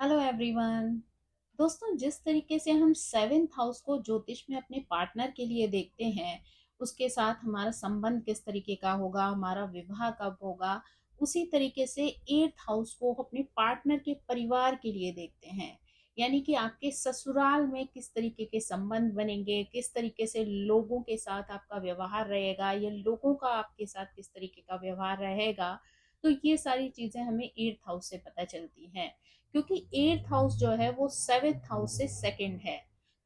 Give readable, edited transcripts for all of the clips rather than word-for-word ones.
Hello everyone. दोस्तों, जिस तरीके से हम सेवेंथ हाउस को ज्योतिष में अपने पार्टनर के लिए देखते हैं, उसके साथ हमारा संबंध किस तरीके का होगा, हमारा विवाह कब होगा, उसी तरीके से एट्थ हाउस को अपने पार्टनर के परिवार के लिए देखते हैं। यानी कि आपके ससुराल में किस तरीके के संबंध बनेंगे, किस तरीके से लोगों के साथ आपका व्यवहार रहेगा, या लोगों का आपके साथ किस तरीके का व्यवहार रहेगा। तो ये सारी चीजें हमें एट्थ हाउस से पता चलती हैं, क्योंकि एट्थ हाउस जो है वो सेवेंथ हाउस से सेकंड है।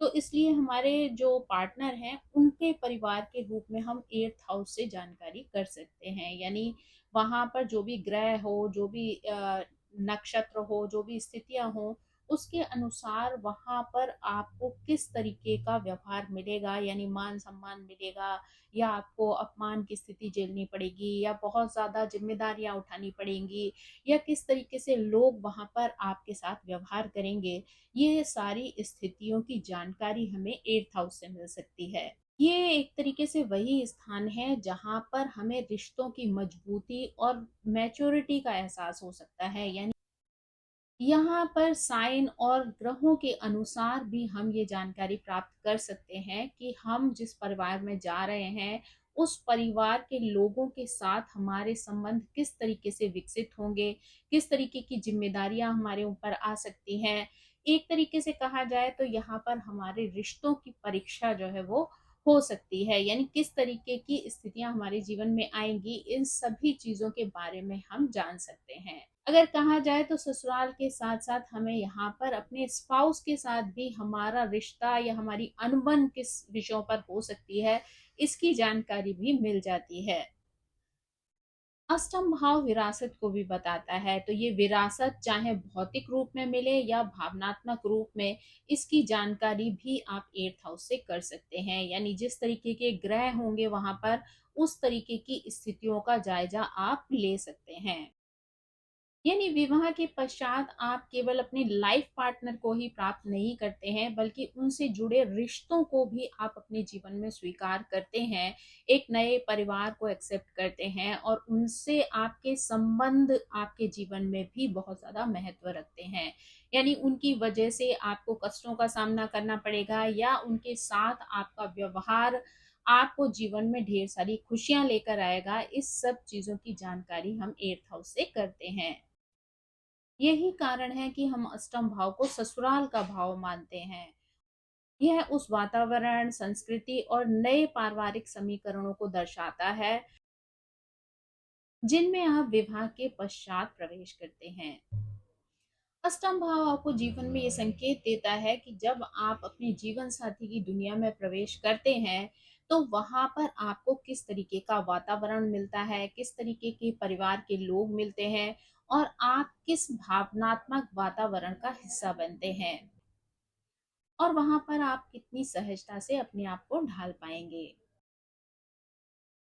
तो इसलिए हमारे जो पार्टनर हैं उनके परिवार के रूप में हम एट्थ हाउस से जानकारी कर सकते हैं। यानी वहां पर जो भी ग्रह हो, जो भी नक्षत्र हो, जो भी स्थितियां हो, उसके अनुसार वहां पर आपको किस तरीके का व्यवहार मिलेगा, यानी मान सम्मान मिलेगा, या आपको अपमान की स्थिति झेलनी पड़ेगी, या बहुत ज्यादा जिम्मेदारियां उठानी पड़ेंगी, या किस तरीके से लोग वहां पर आपके साथ व्यवहार करेंगे। ये सारी स्थितियों की जानकारी हमें एट्थ हाउस से मिल सकती है। ये एक तरीके से वही स्थान है जहां पर हमें रिश्तों की मजबूती और मैच्योरिटी का एहसास हो सकता है। यानी यहाँ पर साइन और ग्रहों के अनुसार भी हम ये जानकारी प्राप्त कर सकते हैं कि हम जिस परिवार में जा रहे हैं, उस परिवार के लोगों के साथ हमारे संबंध किस तरीके से विकसित होंगे, किस तरीके की जिम्मेदारियां हमारे ऊपर आ सकती हैं। एक तरीके से कहा जाए तो यहाँ पर हमारे रिश्तों की परीक्षा जो है वो हो सकती है। यानी किस तरीके की स्थितियां हमारे जीवन में आएंगी, इन सभी चीजों के बारे में हम जान सकते हैं। अगर कहा जाए तो ससुराल के साथ साथ हमें यहाँ पर अपने स्पाउस के साथ भी हमारा रिश्ता या हमारी अनबन किस विषयों पर हो सकती है, इसकी जानकारी भी मिल जाती है। अष्टम भाव विरासत को भी बताता है, तो ये विरासत चाहे भौतिक रूप में मिले या भावनात्मक रूप में, इसकी जानकारी भी आप एट्थ हाउस से कर सकते हैं। यानी जिस तरीके के ग्रह होंगे वहां पर, उस तरीके की स्थितियों का जायजा आप ले सकते हैं। यानी विवाह के पश्चात आप केवल अपने लाइफ पार्टनर को ही प्राप्त नहीं करते हैं, बल्कि उनसे जुड़े रिश्तों को भी आप अपने जीवन में स्वीकार करते हैं। एक नए परिवार को एक्सेप्ट करते हैं, और उनसे आपके संबंध आपके जीवन में भी बहुत ज्यादा महत्व रखते हैं। यानी उनकी वजह से आपको कष्टों का सामना करना पड़ेगा, या उनके साथ आपका व्यवहार आपको जीवन में ढेर सारी खुशियां लेकर आएगा। इस सब चीजों की जानकारी हम एट्थ हाउस से करते हैं। यही कारण है कि हम अष्टम भाव को ससुराल का भाव मानते हैं। यह उस वातावरण, संस्कृति और नए पारिवारिक समीकरणों को दर्शाता है जिनमें आप विवाह के पश्चात प्रवेश करते हैं। अष्टम भाव आपको जीवन में ये संकेत देता है कि जब आप अपने जीवन साथी की दुनिया में प्रवेश करते हैं, तो वहां पर आपको किस तरीके का वातावरण मिलता है, किस तरीके के परिवार के लोग मिलते हैं, और आप किस भावनात्मक वातावरण का हिस्सा बनते हैं, और वहां पर आप कितनी सहजता से अपने आप को ढाल पाएंगे।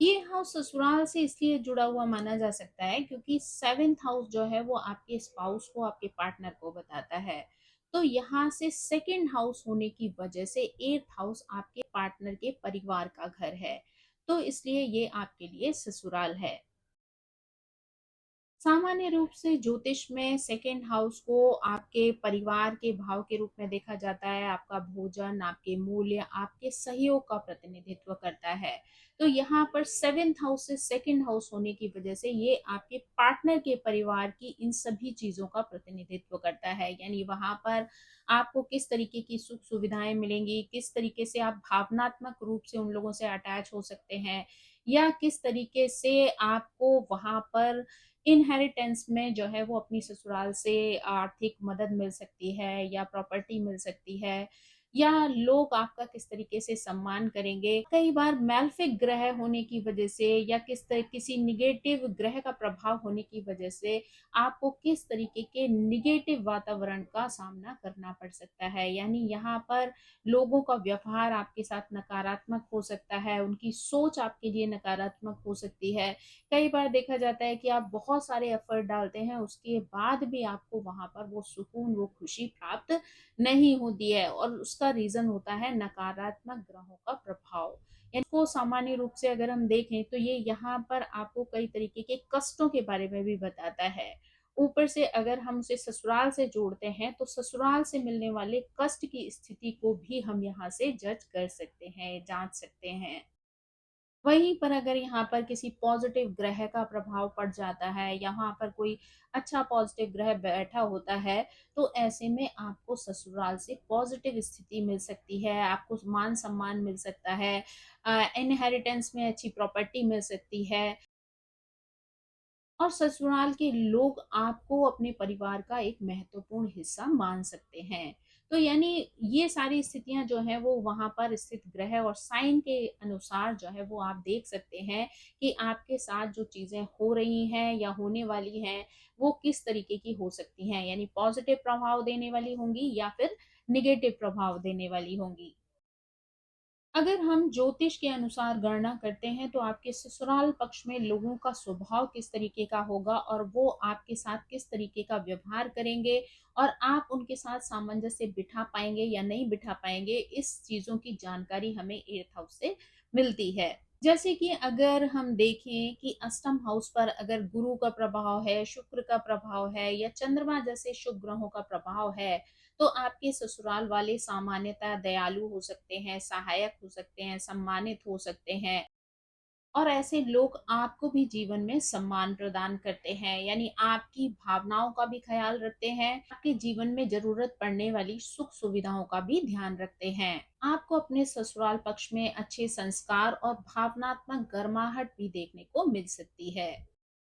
ये हाउस ससुराल से इसलिए जुड़ा हुआ माना जा सकता है क्योंकि सेवेंथ हाउस जो है वो आपके स्पाउस को, आपके पार्टनर को बताता है। तो यहाँ से सेकंड हाउस होने की वजह से एट्थ हाउस आपके पार्टनर के परिवार का घर है। तो इसलिए ये आपके लिए ससुराल है। सामान्य रूप से ज्योतिष में सेकंड हाउस को आपके परिवार के भाव के रूप में देखा जाता है। आपका भोजन, आपके मूल्य, आपके सहयोग का प्रतिनिधित्व करता है। तो यहाँ पर सेवेंथ हाउस से सेकंड हाउस होने की वजह से ये आपके पार्टनर के परिवार की इन सभी चीजों का प्रतिनिधित्व करता है। यानी वहां पर आपको किस तरीके की सुख सुविधाएं मिलेंगी, किस तरीके से आप भावनात्मक रूप से उन लोगों से अटैच हो सकते हैं, या किस तरीके से आपको वहां पर इनहेरिटेंस में जो है वो अपनी ससुराल से आर्थिक मदद मिल सकती है, या प्रॉपर्टी मिल सकती है, या लोग आपका किस तरीके से सम्मान करेंगे। कई बार मैल्फिक ग्रह होने की वजह से, या किसी निगेटिव ग्रह का प्रभाव होने की वजह से आपको किस तरीके के निगेटिव वातावरण का सामना करना पड़ सकता है। यानी यहाँ पर लोगों का व्यवहार आपके साथ नकारात्मक हो सकता है, उनकी सोच आपके लिए नकारात्मक हो सकती है। कई बार देखा जाता है कि आप बहुत सारे एफर्ट डालते हैं, उसके बाद भी आपको वहां पर वो सुकून, वो खुशी प्राप्त नहीं होती है, और उसका रीजन होता है नकारात्मक ग्रहों का प्रभाव। इसको सामान्य रूप से अगर हम देखें तो ये यहाँ पर आपको कई तरीके के कष्टों के बारे में भी बताता है। ऊपर से अगर हम उसे ससुराल से जोड़ते हैं, तो ससुराल से मिलने वाले कष्ट की स्थिति को भी हम यहाँ से जज कर सकते हैं, जाँच सकते हैं। वहीं पर अगर यहाँ पर किसी पॉजिटिव ग्रह का प्रभाव पड़ जाता है, यहाँ पर कोई अच्छा पॉजिटिव ग्रह बैठा होता है, तो ऐसे में आपको ससुराल से पॉजिटिव स्थिति मिल सकती है, आपको मान सम्मान मिल सकता है, इनहेरिटेंस में अच्छी प्रॉपर्टी मिल सकती है, और ससुराल के लोग आपको अपने परिवार का एक महत्वपूर्ण हिस्सा मान सकते हैं। तो यानी ये सारी स्थितियां जो है वो वहां पर स्थित ग्रह और साइन के अनुसार जो है वो आप देख सकते हैं कि आपके साथ जो चीजें हो रही हैं या होने वाली हैं वो किस तरीके की हो सकती हैं, यानी पॉजिटिव प्रभाव देने वाली होंगी या फिर निगेटिव प्रभाव देने वाली होंगी। अगर हम ज्योतिष के अनुसार गणना करते हैं तो आपके ससुराल पक्ष में लोगों का स्वभाव किस तरीके का होगा और वो आपके साथ किस तरीके का व्यवहार करेंगे और आप उनके साथ सामंजस्य बिठा पाएंगे या नहीं बिठा पाएंगे, इस चीजों की जानकारी हमें एर्थ हाउस से मिलती है। जैसे कि अगर हम देखें कि अष्टम हाउस पर अगर गुरु का प्रभाव है, शुक्र का प्रभाव है या चंद्रमा जैसे शुभ ग्रहों का प्रभाव है, तो आपके ससुराल वाले सामान्यतः दयालु हो सकते हैं, सहायक हो सकते हैं, सम्मानित हो सकते हैं, और ऐसे लोग आपको भी जीवन में सम्मान प्रदान करते हैं, यानी आपकी भावनाओं का भी ख्याल रखते हैं, आपके जीवन में जरूरत पड़ने वाली सुख सुविधाओं का भी ध्यान रखते हैं। आपको अपने ससुराल पक्ष में अच्छे संस्कार और भावनात्मक गर्माहट भी देखने को मिल सकती है।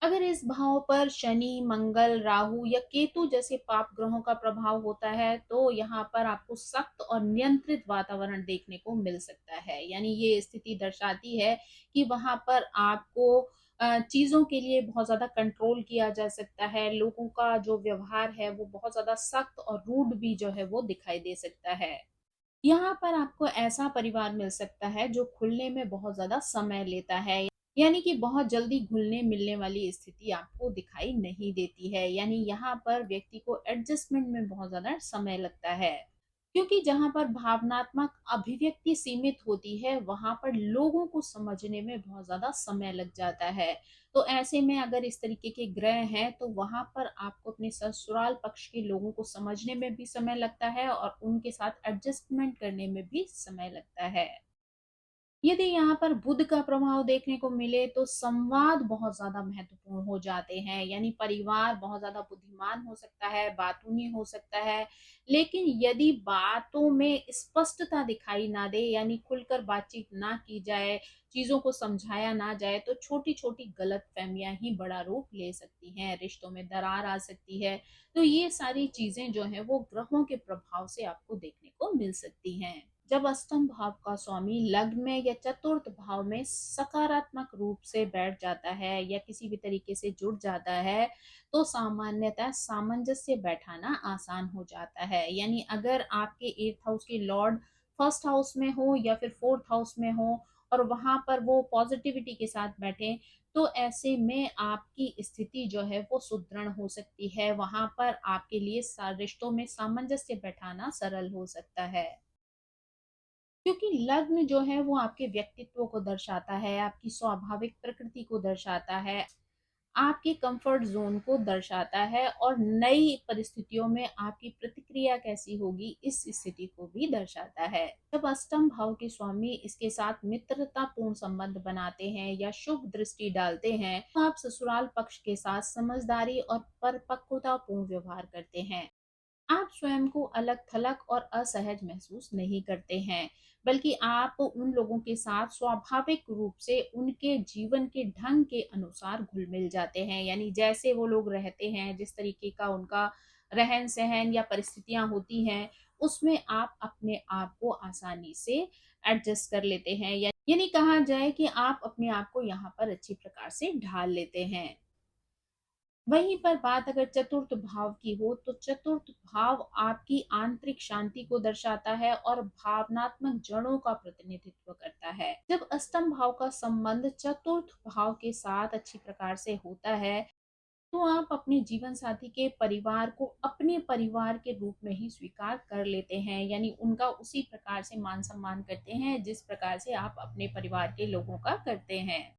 अगर इस भाव पर शनि, मंगल, राहु या केतु जैसे पाप ग्रहों का प्रभाव होता है, तो यहाँ पर आपको सख्त और नियंत्रित वातावरण देखने को मिल सकता है। यानी ये स्थिति दर्शाती है कि वहां पर आपको चीजों के लिए बहुत ज्यादा कंट्रोल किया जा सकता है। लोगों का जो व्यवहार है वो बहुत ज्यादा सख्त और रूड भी जो है वो दिखाई दे सकता है। यहाँ पर आपको ऐसा परिवार मिल सकता है जो खुलने में बहुत ज्यादा समय लेता है, यानी कि बहुत जल्दी घुलने मिलने वाली स्थिति आपको दिखाई नहीं देती है। यानी यहाँ पर व्यक्ति को एडजस्टमेंट में बहुत ज्यादा समय लगता है, क्योंकि जहाँ पर भावनात्मक अभिव्यक्ति सीमित होती है वहां पर लोगों को समझने में बहुत ज्यादा समय लग जाता है। तो ऐसे में अगर इस तरीके के ग्रह हैं तो वहां पर आपको अपने ससुराल पक्ष के लोगों को समझने में भी समय लगता है और उनके साथ एडजस्टमेंट करने में भी समय लगता है। यदि यहाँ पर बुध का प्रभाव देखने को मिले तो संवाद बहुत ज्यादा महत्वपूर्ण हो जाते हैं, यानी परिवार बहुत ज्यादा बुद्धिमान हो सकता है, बातूनी हो सकता है, लेकिन यदि बातों में स्पष्टता दिखाई ना दे, यानी खुलकर बातचीत ना की जाए, चीजों को समझाया ना जाए, तो छोटी छोटी गलत फहमियां ही बड़ा रूप ले सकती हैं, रिश्तों में दरार आ सकती है। तो ये सारी चीजें जो है वो ग्रहों के प्रभाव से आपको देखने को मिल सकती हैं। जब अष्टम भाव का स्वामी लग्न में या चतुर्थ भाव में सकारात्मक रूप से बैठ जाता है या किसी भी तरीके से जुड़ जाता है, तो सामान्यतः सामंजस्य बैठाना आसान हो जाता है। यानी अगर आपके एट्थ हाउस के लॉर्ड फर्स्ट हाउस में हो या फिर फोर्थ हाउस में हो और वहां पर वो पॉजिटिविटी के साथ बैठे, तो ऐसे में आपकी स्थिति जो है वो सुदृढ़ हो सकती है, वहां पर आपके लिए रिश्तों में सामंजस्य बैठाना सरल हो सकता है। क्योंकि लग्न जो है वो आपके व्यक्तित्व को दर्शाता है, आपकी स्वाभाविक प्रकृति को दर्शाता है, आपके कंफर्ट जोन को दर्शाता है, और नई परिस्थितियों में आपकी प्रतिक्रिया कैसी होगी इस स्थिति को भी दर्शाता है। जब अष्टम भाव के स्वामी इसके साथ मित्रतापूर्ण संबंध बनाते हैं या शुभ दृष्टि डालते हैं, तो आप ससुराल पक्ष के साथ समझदारी और परिपक्वतापूर्ण व्यवहार करते हैं। आप स्वयं को अलग थलग और असहज महसूस नहीं करते हैं, बल्कि आप उन लोगों के साथ स्वाभाविक रूप से उनके जीवन के ढंग के अनुसार घुल मिल जाते हैं, यानी जैसे वो लोग रहते हैं, जिस तरीके का उनका रहन सहन या परिस्थितियां होती हैं, उसमें आप अपने आप को आसानी से एडजस्ट कर लेते हैं, या यानी कहा जाए कि आप अपने आप को यहाँ पर अच्छी प्रकार से ढाल लेते हैं। वहीं पर बात अगर चतुर्थ भाव की हो, तो चतुर्थ भाव आपकी आंतरिक शांति को दर्शाता है और भावनात्मक जड़ों का प्रतिनिधित्व करता है। जब अष्टम भाव का संबंध चतुर्थ भाव के साथ अच्छी प्रकार से होता है, तो आप अपने जीवन साथी के परिवार को अपने परिवार के रूप में ही स्वीकार कर लेते हैं, यानी उनका उसी प्रकार से मान सम्मान करते हैं जिस प्रकार से आप अपने परिवार के लोगों का करते हैं।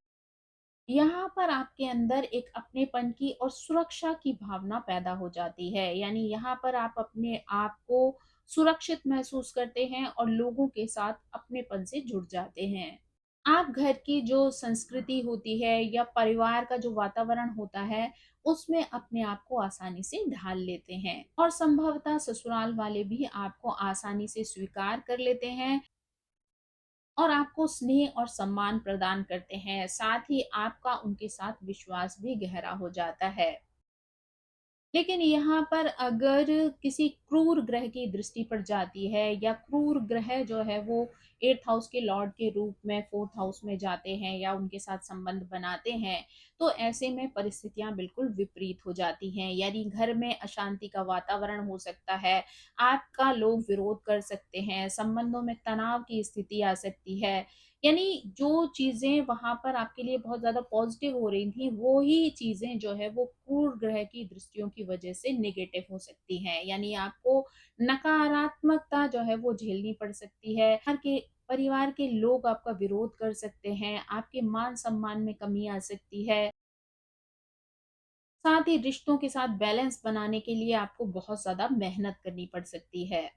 यहाँ पर आपके अंदर एक अपनेपन की और सुरक्षा की भावना पैदा हो जाती है। यानी यहाँ पर आप अपने आप को सुरक्षित महसूस करते हैं और लोगों के साथ अपनेपन से जुड़ जाते हैं। आप घर की जो संस्कृति होती है या परिवार का जो वातावरण होता है, उसमें अपने आप को आसानी से ढाल लेते हैं और संभवतः ससुराल वाले भी आपको आसानी से स्वीकार कर लेते हैं और आपको स्नेह और सम्मान प्रदान करते हैं। साथ ही आपका उनके साथ विश्वास भी गहरा हो जाता है। लेकिन यहाँ पर अगर किसी क्रूर ग्रह की दृष्टि पड़ जाती है या क्रूर ग्रह जो है वो 8th हाउस के लॉर्ड के रूप में 4th हाउस में जाते हैं या उनके साथ संबंध बनाते हैं, तो ऐसे में परिस्थितियां बिल्कुल विपरीत हो जाती हैं। यानी घर में अशांति का वातावरण हो सकता है, आपका लोग विरोध कर सकते हैं, संबंधों में तनाव की स्थिति आ सकती है। यानी जो चीज़ें वहाँ पर आपके लिए बहुत ज़्यादा पॉज़िटिव हो रही थी, वो ही चीज़ें जो है वो क्रूर ग्रह की दृष्टियों की वज़ह से नेगेटिव हो सकती हैं। यानी आपको नकारात्मकता जो है वो झेलनी पड़ सकती है। हर के परिवार के लोग आपका विरोध कर सकते हैं, आपके मान-सम्मान में कमी आ सकती है। साथ ही रिश्तों के साथ बैलेंस बनाने के लिए आपको बहुत ज़्यादा मेहनत करनी पड़ सकती है।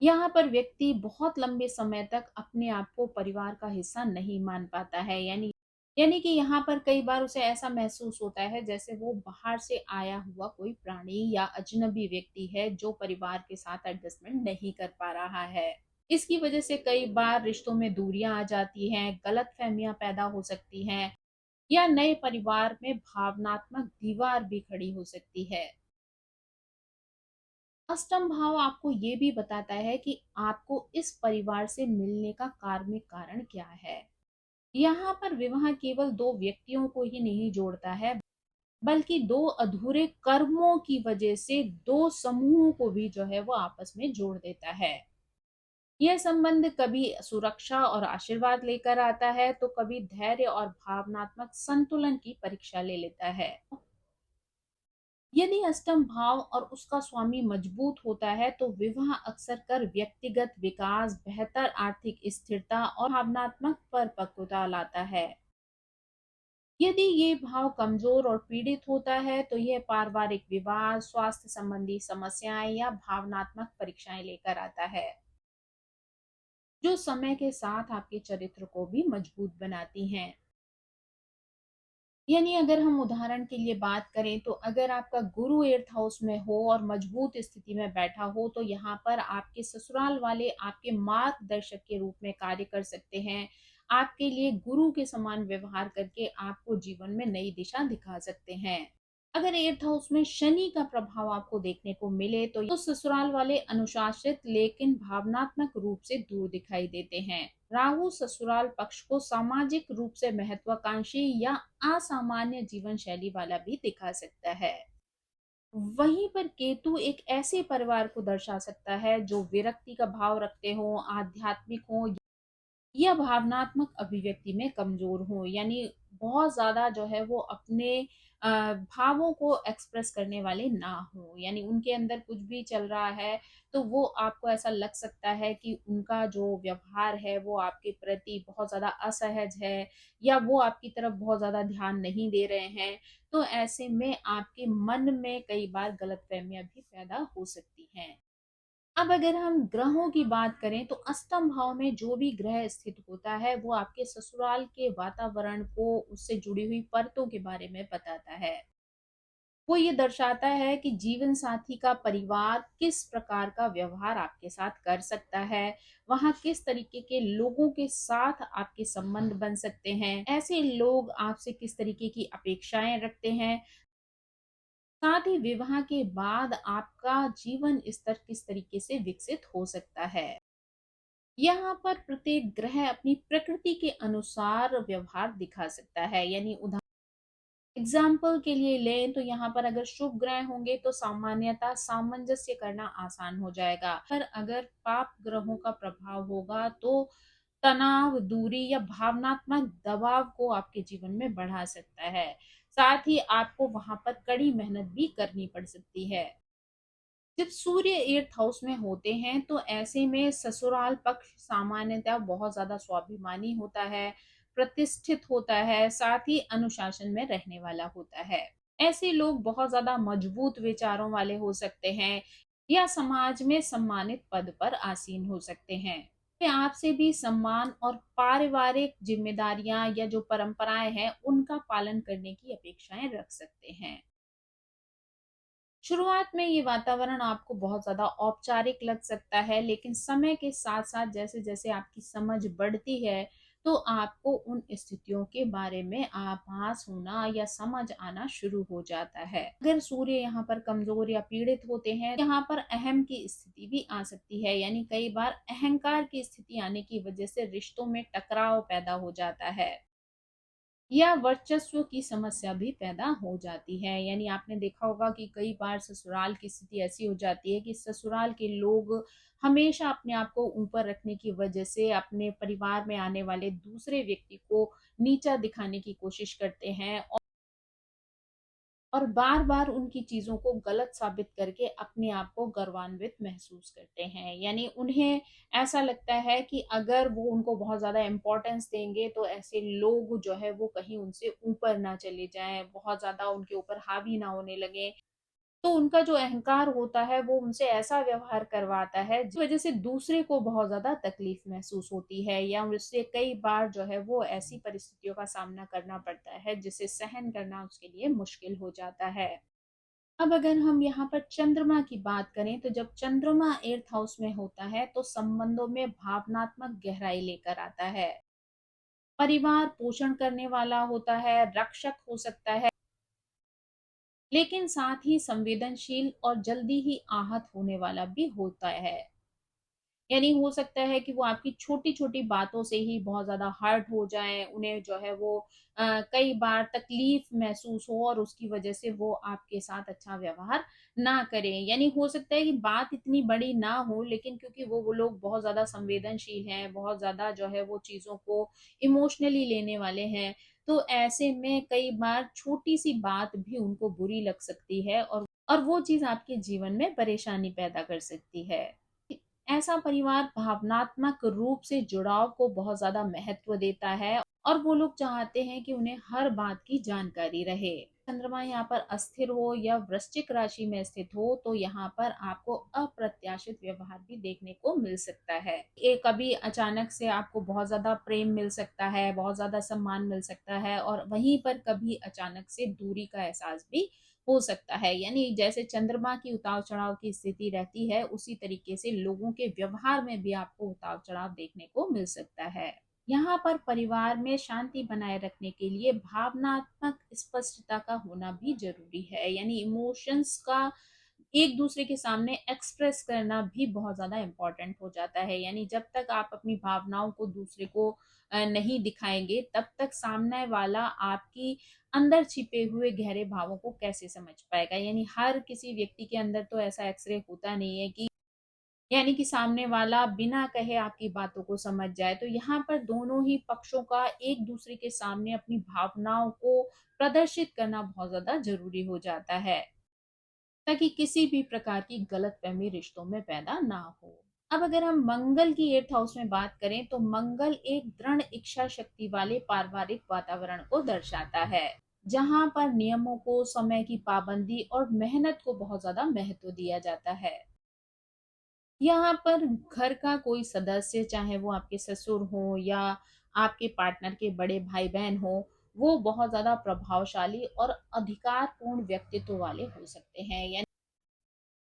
यहाँ पर व्यक्ति बहुत लंबे समय तक अपने आप को परिवार का हिस्सा नहीं मान पाता है। यानी कि यहाँ पर कई बार उसे ऐसा महसूस होता है जैसे वो बाहर से आया हुआ कोई प्राणी या अजनबी व्यक्ति है जो परिवार के साथ एडजस्टमेंट नहीं कर पा रहा है। इसकी वजह से कई बार रिश्तों में दूरियां आ जाती हैं, गलतफहमियां पैदा हो सकती हैं या नए परिवार में भावनात्मक दीवार भी खड़ी हो सकती है। अष्टम भाव आपको ये भी बताता है कि आपको इस परिवार से मिलने का कार्मिक कारण क्या है। यहाँ पर विवाह केवल दो व्यक्तियों को ही नहीं जोड़ता है, बल्कि दो अधूरे कर्मों की वजह से दो समूहों को भी जो है वो आपस में जोड़ देता है। यह संबंध कभी सुरक्षा और आशीर्वाद लेकर आता है, तो कभी धैर्य और भावनात्मक संतुलन की परीक्षा ले लेता है। यदि अष्टम भाव और उसका स्वामी मजबूत होता है, तो विवाह अक्सर कर व्यक्तिगत विकास, बेहतर आर्थिक स्थिरता और भावनात्मक परिपक्वता लाता है। यदि ये भाव कमजोर और पीड़ित होता है, तो यह पारिवारिक विवाद, स्वास्थ्य संबंधी समस्याएं या भावनात्मक परीक्षाएं लेकर आता है, जो समय के साथ आपके चरित्र को भी मजबूत बनाती हैं। यानी अगर हम उदाहरण के लिए बात करें, तो अगर आपका गुरु 8th हाउस में हो और मजबूत स्थिति में बैठा हो, तो यहाँ पर आपके ससुराल वाले आपके मार्गदर्शक के रूप में कार्य कर सकते हैं। आपके लिए गुरु के समान व्यवहार करके आपको जीवन में नई दिशा दिखा सकते हैं। अगर 8th हाउस में शनि का प्रभाव आपको देखने को मिले, तो ससुराल वाले अनुशासित लेकिन भावनात्मक रूप से दूर दिखाई देते हैं। राहु ससुराल पक्ष को सामाजिक रूप से महत्वाकांक्षी या असामान्य जीवन शैली वाला भी दिखा सकता है। वहीं पर केतु एक ऐसे परिवार को दर्शा सकता है जो विरक्ति का भाव रखते हो, आध्यात्मिक हो या भावनात्मक अभिव्यक्ति में कमजोर हो। यानी बहुत ज्यादा जो है वो अपने भावों को एक्सप्रेस करने वाले ना हो। यानी उनके अंदर कुछ भी चल रहा है, तो वो आपको ऐसा लग सकता है कि उनका जो व्यवहार है वो आपके प्रति बहुत ज्यादा असहज है या वो आपकी तरफ बहुत ज्यादा ध्यान नहीं दे रहे हैं। तो ऐसे में आपके मन में कई बार गलतफहमियां भी पैदा हो सकती हैं। अब अगर हम ग्रहों की बात करें, तो अष्टम भाव में जो भी ग्रह स्थित होता है वो आपके ससुराल के वातावरण को, उससे जुड़ी हुई परतों के बारे में बताता है। वो ये दर्शाता है कि जीवन साथी का परिवार किस प्रकार का व्यवहार आपके साथ कर सकता है, वहाँ किस तरीके के लोगों के साथ आपके संबंध बन सकते हैं, ऐसे लोग आपसे किस तरीके की अपेक्षाएं रखते हैं। साथ ही विवाह के बाद आपका जीवन स्तर किस तरीके से विकसित हो सकता है। यहाँ पर प्रत्येक ग्रह अपनी प्रकृति के अनुसार व्यवहार दिखा सकता है। यानी उदाहरण एग्जाम्पल के लिए लें, तो यहाँ पर अगर शुभ ग्रह होंगे तो सामान्यतः सामंजस्य करना आसान हो जाएगा, पर अगर पाप ग्रहों का प्रभाव होगा तो तनाव, दूरी या भावनात्मक दबाव को आपके जीवन में बढ़ा सकता है। साथ ही आपको वहां पर कड़ी मेहनत भी करनी पड़ सकती है। जब सूर्य 8th हाउस में होते हैं, तो ऐसे में ससुराल पक्ष सामान्यतः बहुत ज्यादा स्वाभिमानी होता है, प्रतिष्ठित होता है, साथ ही अनुशासन में रहने वाला होता है। ऐसे लोग बहुत ज़्यादा मजबूत विचारों वाले हो सकते हैं या समाज में सम्मानित पद पर आसीन हो सकते हैं। वे आपसे भी सम्मान और पारिवारिक जिम्मेदारियां या जो परंपराएं हैं, उनका पालन करने की अपेक्षाएं रख सकते हैं। शुरुआत में ये वातावरण आपको बहुत ज़्यादा औपचारिक लग सकता है, लेकिन समय के साथ-साथ जैसे-जैसे आपकी समझ बढ़ती है, तो आपको उन स्थितियों के बारे में आभास होना या समझ आना शुरू हो जाता है। अगर सूर्य यहाँ पर कमज़ोर या पीड़ित होते हैं, यहाँ पर अहम की स्थिति भी आ सकती है, यानी कई बार अहंकार की स्थिति आने की वजह से रिश्तों में टकराव पैदा हो जाता है। या वर्चस्व की समस्या भी पैदा हो जाती है। यानी आपने देखा होगा कि कई बार ससुराल की स्थिति ऐसी हो जाती है कि ससुराल के लोग हमेशा अपने आप को ऊपर रखने की वजह से अपने परिवार में आने वाले दूसरे व्यक्ति को नीचा दिखाने की कोशिश करते हैं और बार-बार उनकी चीज़ों को गलत साबित करके अपने आप को गर्वान्वित महसूस करते हैं। यानी उन्हें ऐसा लगता है कि अगर वो उनको बहुत ज़्यादा इम्पोर्टेंस देंगे, तो ऐसे लोग जो है वो कहीं उनसे ऊपर ना चले जाएँ, बहुत ज़्यादा उनके ऊपर हावी ना होने लगें। तो उनका जो अहंकार होता है वो उनसे ऐसा व्यवहार करवाता है जिस वजह से दूसरे को बहुत ज़्यादा तकलीफ महसूस होती है या उससे कई बार जो है वो ऐसी परिस्थितियों का सामना करना पड़ता है जिसे सहन करना उसके लिए मुश्किल हो जाता है। अब अगर हम यहाँ पर चंद्रमा की बात करें, तो जब चंद्रमा 8th हाउस में होता है तो संबंधों में भावनात्मक गहराई लेकर आता है। परिवार पोषण करने वाला होता है, रक्षक हो सकता है, लेकिन साथ ही संवेदनशील और जल्दी ही आहत होने वाला भी होता है। यानी हो सकता है कि वो आपकी छोटी-छोटी बातों से ही बहुत ज़्यादा हर्ट हो जाएँ, उन्हें जो है वो कई बार तकलीफ़ महसूस हो और उसकी वजह से वो आपके साथ अच्छा व्यवहार ना करें। यानी हो सकता है कि बात इतनी बड़ी ना हो, लेकिन क्योंकि वो लोग बहुत ज़्यादा संवेदनशील हैं, बहुत ज़्यादा जो है वो चीज़ों को इमोशनली लेने वाले हैं, तो ऐसे में कई बार छोटी-सी बात भी उनको बुरी लग सकती है और वो चीज़ आपके जीवन में परेशानी पैदा कर सकती है। ऐसा परिवार भावनात्मक रूप से जुड़ाव को बहुत ज़्यादा महत्व देता है और वो लोग चाहते हैं कि उन्हें हर बात की जानकारी रहे। चंद्रमा यहाँ पर अस्थिर हो या वृश्चिक राशि में स्थित हो, तो यहाँ पर आपको अप्रत्याशित व्यवहार भी देखने को मिल सकता है। ये कभी अचानक से आपको बहुत ज़्यादा प्रेम मिल सकता है, बहुत ज़्यादा सम्मान मिल सकता है और वहीं पर कभी अचानक से दूरी का एहसास भी हो सकता है। यानी जैसे चंद्रमा की उतार-चढ़ाव की स्थिति रहती है, उसी तरीके से लोगों के व्यवहार में भी आपको उतार-चढ़ाव देखने को मिल सकता है। यहाँ पर परिवार में शांति बनाए रखने के लिए भावनात्मक स्पष्टता का होना भी ज़रूरी है। यानी इमोशंस का एक दूसरे के सामने एक्सप्रेस करना भी बहुत ज़्यादा इम्पोर्टेंट हो जाता है। यानी जब तक आप अपनी भावनाओं को दूसरे को नहीं दिखाएँगे, तब तक सामने वाला आपकी अंदर छिपे हुए गहरे भावों को कैसे समझ पाएगा। यानी हर किसी व्यक्ति के अंदर तो ऐसा एक्स-रे होता नहीं है कि यानी कि सामने वाला बिना कहे आपकी बातों को समझ जाए। तो यहाँ पर दोनों ही पक्षों का एक दूसरे के सामने अपनी भावनाओं को प्रदर्शित करना बहुत ज़्यादा ज़रूरी हो जाता है, ताकि किसी भी प्रकार की गलतफ़हमी रिश्तों में पैदा ना हो। अब अगर हम मंगल की 8th हाउस में बात करें, तो मंगल एक दृढ़ इच्छा शक्ति वाले पारिवारिक वातावरण को दर्शाता है, जहाँ पर नियमों को, समय की पाबंदी और मेहनत को बहुत ज़्यादा महत्व दिया जाता है। यहाँ पर घर का कोई सदस्य, चाहे वो आपके ससुर हो या आपके पार्टनर के बड़े भाई-बहन हो, वो बहुत ज़्यादा प्रभावशाली और अधिकारपूर्ण व्यक्तित्व वाले हो सकते हैं।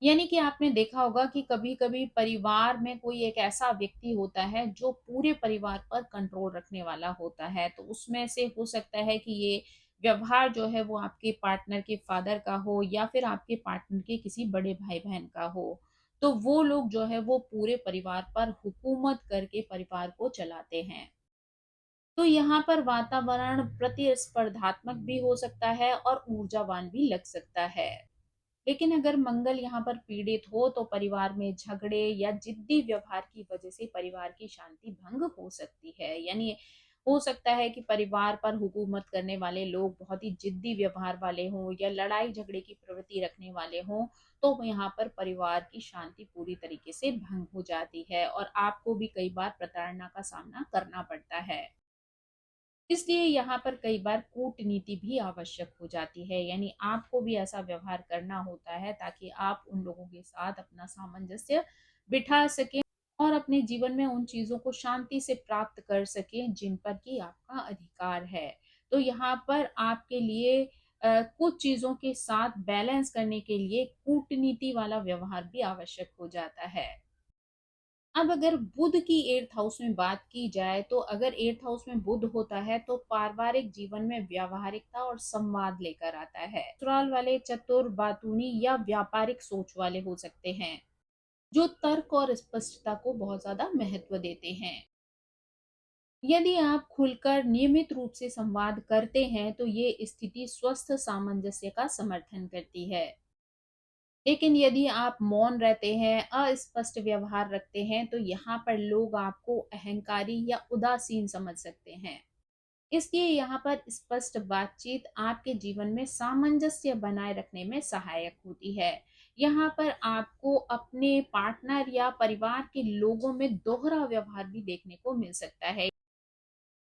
यानी कि आपने देखा होगा कि कभी-कभी परिवार में कोई एक ऐसा व्यक्ति होता है जो पूरे परिवार पर कंट्रोल रखने वाला होता है। तो उसमें से हो सकता है कि ये व्यवहार जो है वो आपके पार्टनर के फादर का हो या फिर आपके पार्टनर के किसी बड़े भाई-बहन का हो। तो वो लोग जो है वो पूरे परिवार पर हुकूमत करके परिवार को चलाते हैं। तो यहाँ पर वातावरण प्रतिस्पर्धात्मक भी हो सकता है और ऊर्जावान भी लग सकता है। लेकिन अगर मंगल यहाँ पर पीड़ित हो, तो परिवार में झगड़े या जिद्दी व्यवहार की वजह से परिवार की शांति भंग हो सकती है। यानी हो सकता है कि परिवार पर हुकूमत करने वाले लोग बहुत ही जिद्दी व्यवहार वाले हों या लड़ाई झगड़े की प्रवृत्ति रखने वाले हों, तो यहाँ पर परिवार की शांति पूरी तरीके से भंग हो जाती है और आपको भी कई बार प्रताड़ना का सामना करना पड़ता है। इसलिए यहाँ पर कई बार कूटनीति भी आवश्यक हो जाती है, यानी आपको भी ऐसा व्यवहार करना होता है ताकि आप उन लोगों के साथ अपना सामंजस्य बिठा सकें और अपने जीवन में उन चीज़ों को शांति से प्राप्त कर सकें जिन पर कि आपका अधिकार है। तो यहाँ पर आपके लिए कुछ चीज़ों के साथ बैलेंस करने के लिए कूटनीति वाला व्यवहार भी आवश्यक हो जाता है। अब अगर बुध की 8th हाउस में बात की जाए तो अगर 8th हाउस में बुध होता है तो पारिवारिक जीवन में व्यावहारिकता और संवाद लेकर आता है। ससुराल वाले चतुर, बातूनी या व्यापारिक सोच वाले हो सकते हैं जो तर्क और स्पष्टता को बहुत ज्यादा महत्व देते हैं। यदि आप खुलकर नियमित रूप से संवाद करते हैं तो ये स्थिति स्वस्थ सामंजस्य का समर्थन करती है। लेकिन यदि आप मौन रहते हैं, अस्पष्ट व्यवहार रखते हैं, तो यहाँ पर लोग आपको अहंकारी या उदासीन समझ सकते हैं। इसलिए यहाँ पर स्पष्ट बातचीत आपके जीवन में सामंजस्य बनाए रखने में सहायक होती है। यहाँ पर आपको अपने पार्टनर या परिवार के लोगों में दोहरा व्यवहार भी देखने को मिल सकता है,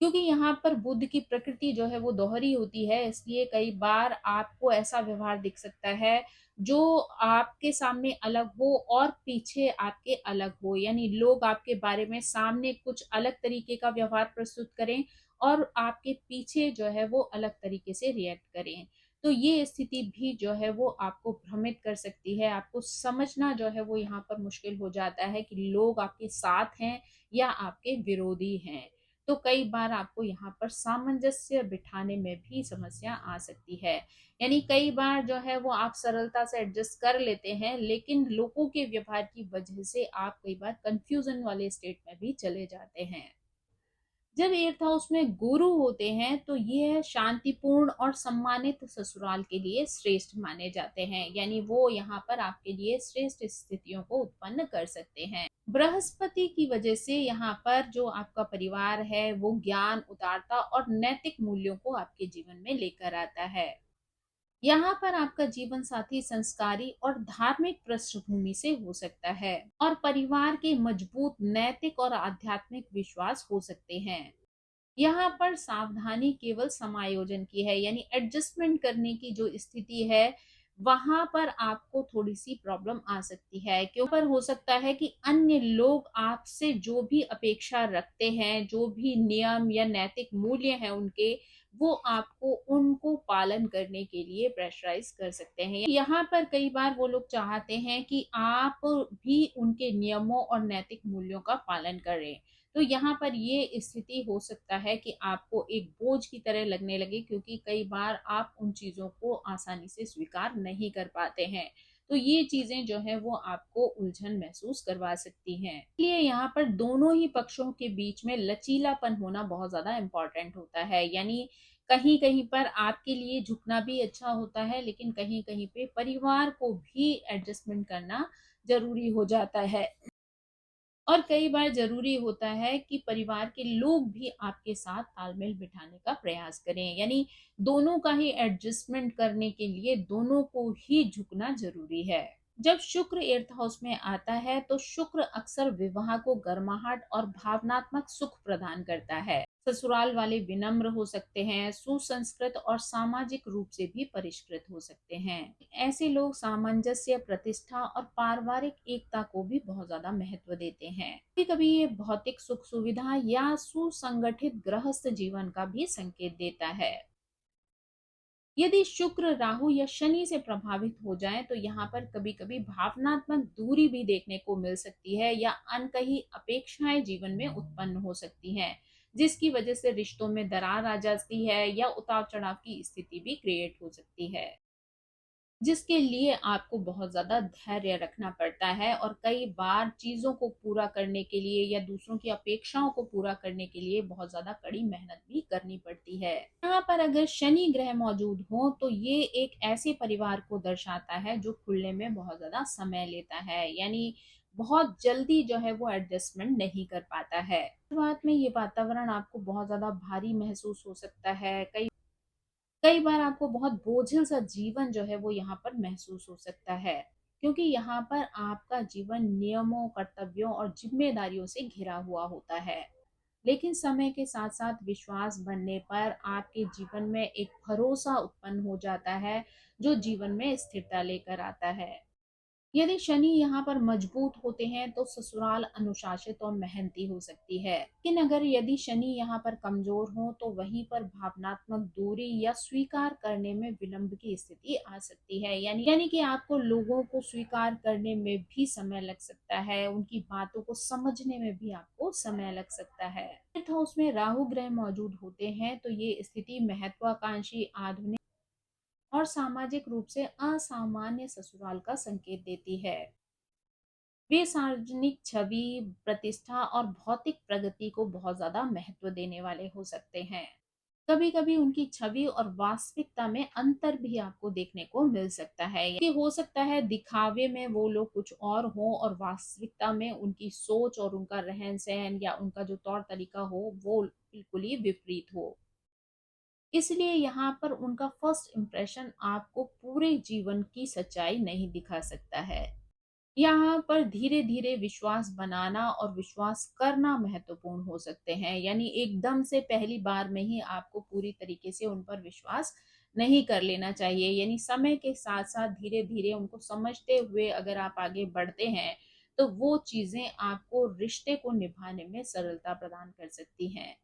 क्योंकि यहाँ पर बुध की प्रकृति जो है वो दोहरी होती है। इसलिए कई बार आपको ऐसा व्यवहार दिख सकता है जो आपके सामने अलग हो और पीछे आपके अलग हो, यानी लोग आपके बारे में सामने कुछ अलग तरीके का व्यवहार प्रस्तुत करें और आपके पीछे जो है वो अलग तरीके से रिएक्ट करें। तो ये स्थिति भी जो है वो आपको भ्रमित कर सकती है। आपको समझना जो है वो यहाँ पर मुश्किल हो जाता है कि लोग आपके साथ हैं या आपके विरोधी हैं। तो कई बार आपको यहाँ पर सामंजस्य बिठाने में भी समस्या आ सकती है। यानी कई बार जो है वो आप सरलता से एडजस्ट कर लेते हैं, लेकिन लोगों के व्यवहार की वजह से आप कई बार कंफ्यूजन वाले स्टेट में भी चले जाते हैं। जब 8th हाउस में गुरु होते हैं तो ये शांतिपूर्ण और सम्मानित ससुराल के लिए श्रेष्ठ माने जाते हैं, यानी वो यहाँ पर आपके लिए श्रेष्ठ स्थितियों को उत्पन्न कर सकते हैं। बृहस्पति की वजह से यहाँ पर जो आपका परिवार है वो ज्ञान, उदारता और नैतिक मूल्यों को आपके जीवन में लेकर आता है। यहाँ पर आपका जीवन साथी संस्कारी और धार्मिक पृष्ठभूमि से हो सकता है और परिवार के मजबूत नैतिक और आध्यात्मिक विश्वास हो सकते हैं। यहाँ पर सावधानी केवल समायोजन की है, यानी एडजस्टमेंट करने की जो स्थिति है वहां पर आपको थोड़ी सी प्रॉब्लम आ सकती है। क्यों पर हो सकता है कि अन्य लोग आपसे जो भी अपेक्षा रखते हैं, जो भी नियम या नैतिक मूल्य हैं उनके, वो आपको उनको पालन करने के लिए प्रेशराइज कर सकते हैं। यहाँ पर कई बार वो लोग चाहते हैं कि आप भी उनके नियमों और नैतिक मूल्यों का पालन करें। तो यहाँ पर ये स्थिति हो सकता है कि आपको एक बोझ की तरह लगने लगे, क्योंकि कई बार आप उन चीजों को आसानी से स्वीकार नहीं कर पाते हैं। तो ये चीजें जो है वो आपको उलझन महसूस करवा सकती हैं। इसलिए यहाँ पर दोनों ही पक्षों के बीच में लचीलापन होना बहुत ज्यादा इम्पोर्टेंट होता है। यानी कहीं कहीं पर आपके लिए झुकना भी अच्छा होता है, लेकिन कहीं कहीं पे परिवार को भी एडजस्टमेंट करना जरूरी हो जाता है। और कई बार जरूरी होता है कि परिवार के लोग भी आपके साथ तालमेल बिठाने का प्रयास करें, यानी दोनों का ही एडजस्टमेंट करने के लिए दोनों को ही झुकना जरूरी है। जब शुक्र 8th हाउस में आता है तो शुक्र अक्सर विवाह को गर्माहट और भावनात्मक सुख प्रदान करता है। ससुराल वाले विनम्र हो सकते हैं, सुसंस्कृत और सामाजिक रूप से भी परिष्कृत हो सकते हैं। ऐसे लोग सामंजस्य, प्रतिष्ठा और पारिवारिक एकता को भी बहुत ज्यादा महत्व देते हैं। कभी कभी ये भौतिक सुख सुविधा या सुसंगठित गृहस्थ जीवन का भी संकेत देता है। यदि शुक्र, राहु या शनि से प्रभावित हो जाए तो यहाँ पर कभी कभी भावनात्मक दूरी भी देखने को मिल सकती है या अनकही अपेक्षाएं जीवन में उत्पन्न हो सकती हैं, जिसकी वजह से रिश्तों में दरार आ जाती है या उतार चढ़ाव की स्थिति भी क्रिएट हो सकती है, जिसके लिए आपको बहुत ज़्यादा धैर्य रखना पड़ता है और कई बार चीज़ों को पूरा करने के लिए या दूसरों की अपेक्षाओं को पूरा करने के लिए बहुत ज़्यादा कड़ी मेहनत भी करनी पड़ती है। यहाँ पर अगर शनि ग्रह मौजूद हो तो ये एक ऐसे परिवार को दर्शाता है जो खुलने में बहुत ज़्यादा समय लेता है, यानी बहुत जल्दी जो है वो एडजस्टमेंट नहीं कर पाता है। शुरुआत में ये वातावरण आपको बहुत ज़्यादा भारी महसूस हो सकता है। कई कई बार आपको बहुत बोझिल सा जीवन जो है वो यहाँ पर महसूस हो सकता है, क्योंकि यहाँ पर आपका जीवन नियमों, कर्तव्यों और जिम्मेदारियों से घिरा हुआ होता है। लेकिन समय के साथ साथ विश्वास बनने पर आपके जीवन में एक भरोसा उत्पन्न हो जाता है, जो जीवन में स्थिरता लेकर आता है। यदि शनि यहाँ पर मजबूत होते हैं तो ससुराल अनुशासित और मेहनती हो सकती है, लेकिन अगर यदि शनि यहाँ पर कमजोर हो तो वहीं पर भावनात्मक दूरी या स्वीकार करने में विलंब की स्थिति आ सकती है। यानी कि आपको लोगों को स्वीकार करने में भी समय लग सकता है, उनकी बातों को समझने में भी आपको समय लग सकता है। फिफ्थ हाउस में राहु ग्रह मौजूद होते हैं तो ये स्थिति महत्वाकांक्षी, आधुनिक और सामाजिक रूप से असामान्य ससुराल का संकेत देती है। वे सार्वजनिक छवि, प्रतिष्ठा और भौतिक प्रगति को बहुत ज्यादा महत्व देने वाले हो सकते हैं। कभी कभी उनकी छवि और वास्तविकता में अंतर भी आपको देखने को मिल सकता है। ये हो सकता है दिखावे में वो लोग कुछ और हो और वास्तविकता में उनकी सोच और उनका रहन सहन या उनका जो तौर तरीका हो वो बिल्कुल ही विपरीत हो। इसलिए यहाँ पर उनका फर्स्ट इम्प्रेशन आपको पूरे जीवन की सच्चाई नहीं दिखा सकता है। यहाँ पर धीरे धीरे विश्वास बनाना और विश्वास करना महत्वपूर्ण हो सकते हैं। यानी एकदम से पहली बार में ही आपको पूरी तरीके से उन पर विश्वास नहीं कर लेना चाहिए। यानी समय के साथ साथ धीरे धीरे उनको समझते हुए अगर आप आगे बढ़ते हैं तो वो चीजें आपको रिश्ते को निभाने में सरलता प्रदान कर सकती हैं,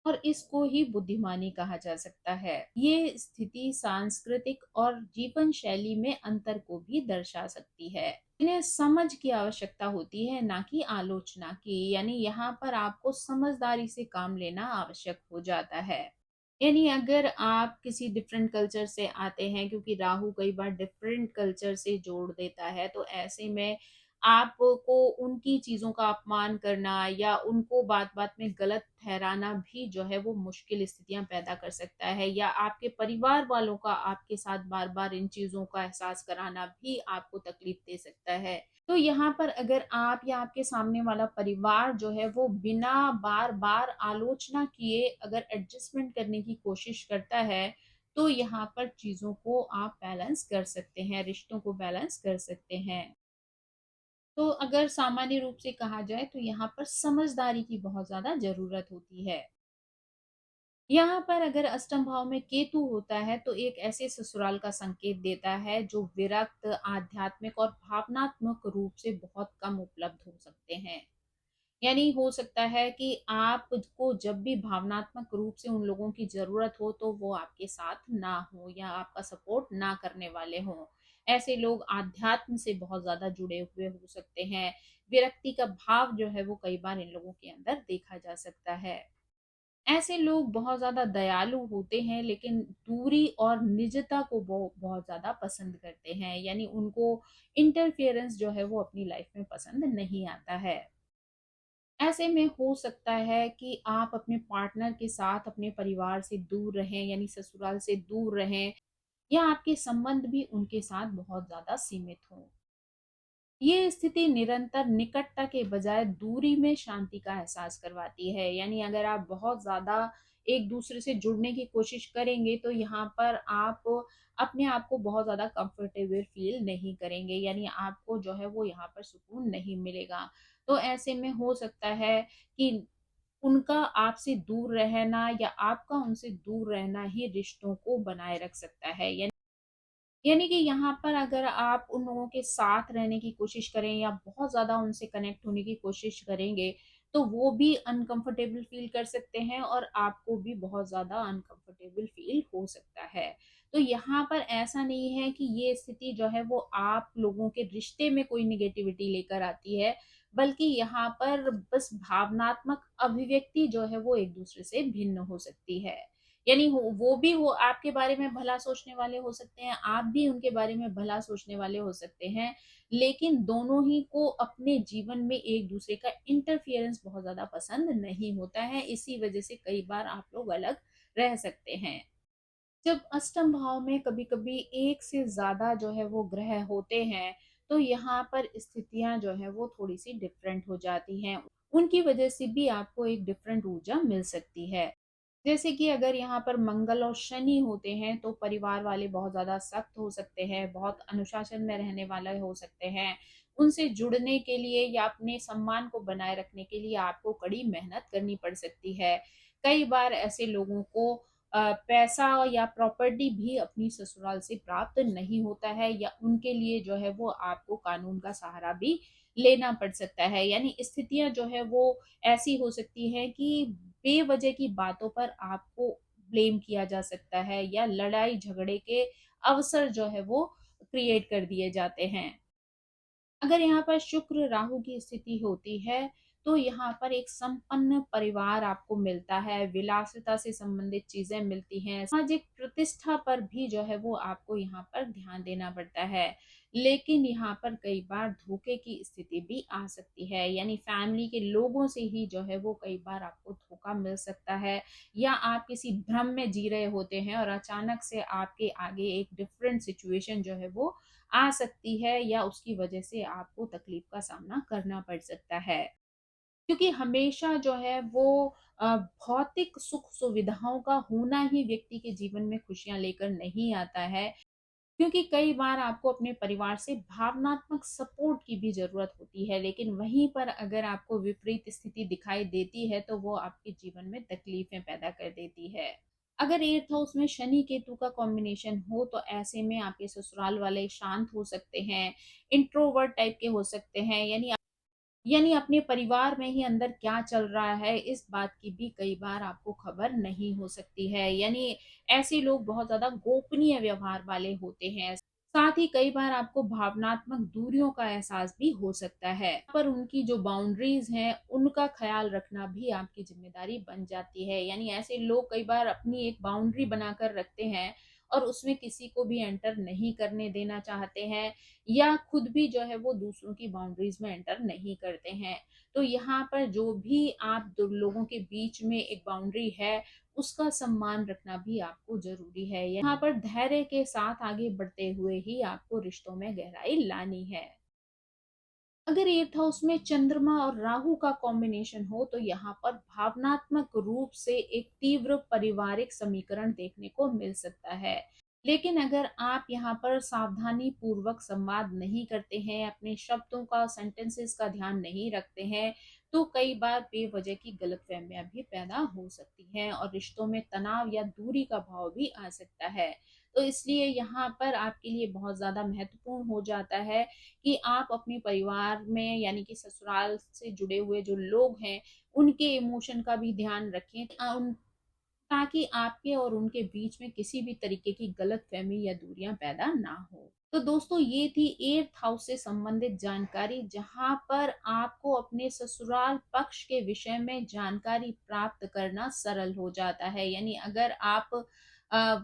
और इसको ही बुद्धिमानी कहा जा सकता है। ये स्थिति सांस्कृतिक और जीवन शैली में अंतर को भी दर्शा सकती है। इन्हें समझ की आवश्यकता होती है, ना कि आलोचना की। यानी यहाँ पर आपको समझदारी से काम लेना आवश्यक हो जाता है। यानी अगर आप किसी डिफरेंट कल्चर से आते हैं, क्योंकि राहु कई बार डिफरेंट कल्चर से जोड़ देता है, तो ऐसे में आपको उनकी चीजों का अपमान करना या उनको बात बात में गलत ठहराना भी जो है वो मुश्किल स्थितियां पैदा कर सकता है, या आपके परिवार वालों का आपके साथ बार बार इन चीजों का एहसास कराना भी आपको तकलीफ दे सकता है। तो यहाँ पर अगर आप या आपके सामने वाला परिवार जो है वो बिना बार बार आलोचना किए अगर एडजस्टमेंट करने की कोशिश करता है, तो यहाँ पर चीजों को आप बैलेंस कर सकते हैं, रिश्तों को बैलेंस कर सकते हैं। तो अगर सामान्य रूप से कहा जाए तो यहाँ पर समझदारी की बहुत ज्यादा जरूरत होती है। यहाँ पर अगर अष्टम भाव में केतु होता है तो एक ऐसे ससुराल का संकेत देता है जो विरक्त, आध्यात्मिक और भावनात्मक रूप से बहुत कम उपलब्ध हो सकते हैं। यानी हो सकता है कि आपको जब भी भावनात्मक रूप से उन लोगों की जरूरत हो तो वो आपके साथ ना हो या आपका सपोर्ट ना करने वाले हों। ऐसे लोग आध्यात्म से बहुत ज्यादा जुड़े हुए हो सकते हैं। विरक्ति का भाव जो है वो कई बार इन लोगों के अंदर देखा जा सकता है। ऐसे लोग बहुत ज्यादा दयालु होते हैं, लेकिन दूरी और निजता को बहुत ज्यादा पसंद करते हैं। यानी उनको इंटरफेरेंस जो है वो अपनी लाइफ में पसंद नहीं आता है। ऐसे में हो सकता है कि आप अपने पार्टनर के साथ अपने परिवार से दूर रहें, यानी ससुराल से दूर रहें, या आपके संबंध भी उनके साथ बहुत ज्यादा सीमित हों। ये स्थिति निरंतर निकटता के बजाय दूरी में शांति का एहसास करवाती है। यानी अगर आप बहुत ज्यादा एक दूसरे से जुड़ने की कोशिश करेंगे तो यहाँ पर आप अपने आप को बहुत ज्यादा कंफर्टेबल फील नहीं करेंगे। यानी आपको जो है वो यहाँ पर सुकून नहीं मिलेगा। तो ऐसे में हो सकता है कि उनका आपसे दूर रहना या आपका उनसे दूर रहना ही रिश्तों को बनाए रख सकता है। यानी कि यहाँ पर अगर आप उन लोगों के साथ रहने की कोशिश करें या बहुत ज़्यादा उनसे कनेक्ट होने की कोशिश करेंगे, तो वो भी अनकंफर्टेबल फ़ील कर सकते हैं और आपको भी बहुत ज़्यादा अनकंफर्टेबल फ़ील हो सकता है। तो यहाँ पर ऐसा नहीं है कि ये स्थिति जो है वो आप लोगों के रिश्ते में कोई नेगेटिविटी लेकर आती है, बल्कि यहाँ पर बस भावनात्मक अभिव्यक्ति जो है वो एक-दूसरे से भिन्न हो सकती है। यानी वो भी वो आपके बारे में भला सोचने वाले हो सकते हैं, आप भी उनके बारे में भला सोचने वाले हो सकते हैं, लेकिन दोनों ही को अपने जीवन में एक दूसरे का इंटरफियरेंस बहुत ज्यादा पसंद नहीं होता है। इसी वजह से कई बार आप लोग अलग रह सकते हैं। जब अष्टम भाव में कभी कभी एक से ज्यादा जो है वो ग्रह होते हैं, तो यहाँ पर स्थितियां जो है वो थोड़ी सी डिफरेंट हो जाती हैं। उनकी वजह से भी आपको एक डिफरेंट ऊर्जा मिल सकती है। जैसे कि अगर यहाँ पर मंगल और शनि होते हैं तो परिवार वाले बहुत ज्यादा सख्त हो सकते हैं, बहुत अनुशासन में रहने वाले हो सकते हैं। उनसे जुड़ने के लिए या अपने सम्मान को बनाए रखने के लिए आपको कड़ी मेहनत करनी पड़ सकती है। कई बार ऐसे लोगों को पैसा या प्रॉपर्टी भी अपनी ससुराल से प्राप्त नहीं होता है, या उनके लिए जो है वो आपको कानून का सहारा भी लेना पड़ सकता है। यानी स्थितियाँ जो है वो ऐसी हो सकती हैं कि बेवजह की बातों पर आपको ब्लेम किया जा सकता है, या लड़ाई झगड़े के अवसर जो है वो क्रिएट कर दिए जाते हैं। अगर यहाँ पर शुक्र राहु की स्थिति होती है, तो यहाँ पर एक संपन्न परिवार आपको मिलता है, विलासिता से संबंधित चीज़ें मिलती हैं, सामाजिक प्रतिष्ठा पर भी जो है वो आपको यहाँ पर ध्यान देना पड़ता है। लेकिन यहाँ पर कई बार धोखे की स्थिति भी आ सकती है, यानी फैमिली के लोगों से ही जो है वो कई बार आपको धोखा मिल सकता है, या आप किसी भ्रम में जी रहे होते हैं और अचानक से आपके आगे एक डिफरेंट सिचुएशन जो है वो आ सकती है, या उसकी वजह से आपको तकलीफ का सामना करना पड़ सकता है। क्योंकि हमेशा जो है वो भौतिक सुख सुविधाओं का होना ही व्यक्ति के जीवन में खुशियाँ लेकर नहीं आता है। क्योंकि कई बार आपको अपने परिवार से भावनात्मक सपोर्ट की भी ज़रूरत होती है, लेकिन वहीं पर अगर आपको विपरीत स्थिति दिखाई देती है, तो वो आपके जीवन में तकलीफ़ें पैदा कर देती है। अगर 8th हाउस में शनि केतु का कॉम्बिनेशन हो, तो ऐसे में आपके ससुराल वाले शांत हो सकते हैं, इंट्रोवर्ट टाइप के हो सकते हैं, यानी अपने परिवार में ही अंदर क्या चल रहा है, इस बात की भी कई बार आपको खबर नहीं हो सकती है। यानी ऐसे लोग बहुत ज़्यादा गोपनीय व्यवहार वाले होते हैं। साथ ही कई बार आपको भावनात्मक दूरियों का एहसास भी हो सकता है, पर उनकी जो बाउंड्रीज हैं, उनका ख्याल रखना भी आपकी ज़िम्मेदारी बन जाती है। यानी ऐसे लोग कई बार अपनी एक बाउंड्री बनाकर रखते हैं और उसमें किसी को भी एंटर नहीं करने देना चाहते हैं, या खुद भी जो है वो दूसरों की बाउंड्रीज में एंटर नहीं करते हैं। तो यहाँ पर जो भी आप दो लोगों के बीच में एक बाउंड्री है, उसका सम्मान रखना भी आपको ज़रूरी है। यहाँ पर धैर्य के साथ आगे बढ़ते हुए ही आपको रिश्तों में गहराई लानी है। अगर 8th हाउस में चंद्रमा और राहु का कॉम्बिनेशन हो, तो यहाँ पर भावनात्मक रूप से एक तीव्र पारिवारिक समीकरण देखने को मिल सकता है। लेकिन अगर आप यहाँ पर सावधानी पूर्वक संवाद नहीं करते हैं, अपने शब्दों का, सेंटेंसेस का ध्यान नहीं रखते हैं, तो कई बार बेवजह की गलतफहमियां भी पैदा हो सकती हैं और रिश्तों में तनाव या दूरी का भाव भी आ सकता है। तो इसलिए यहाँ पर आपके लिए बहुत ज़्यादा महत्वपूर्ण हो जाता है कि आप अपने परिवार में, यानी कि ससुराल से जुड़े हुए जो लोग हैं, उनके इमोशन का भी ध्यान रखें, ताकि आपके और उनके बीच में किसी भी तरीके की गलतफहमी या दूरियां पैदा ना हो। तो दोस्तों, ये थी 8th हाउस से संबंधित जानकारी, जहां पर आपको अपने ससुराल पक्ष के विषय में जानकारी प्राप्त करना सरल हो जाता है। यानी अगर आप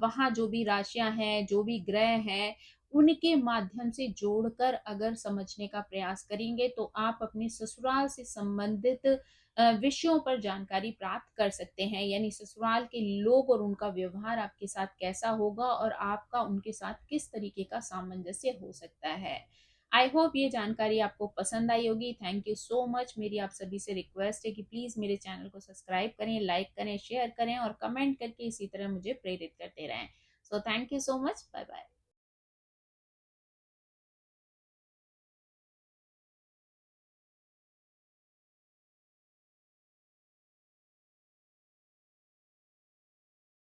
वहाँ जो भी राशियां हैं, जो भी ग्रह हैं, उनके माध्यम से जोड़कर अगर समझने का प्रयास करेंगे, तो आप अपने ससुराल से संबंधित विषयों पर जानकारी प्राप्त कर सकते हैं। यानी ससुराल के लोग और उनका व्यवहार आपके साथ कैसा होगा, और आपका उनके साथ किस तरीके का सामंजस्य हो सकता है। आई होप ये जानकारी आपको पसंद आई होगी। Thank you so much. मेरी आप सभी से रिक्वेस्ट है कि प्लीज़ मेरे चैनल को सब्सक्राइब करें, लाइक करें, शेयर करें और कमेंट करके इसी तरह मुझे प्रेरित करते रहें। So thank you so much. Bye bye.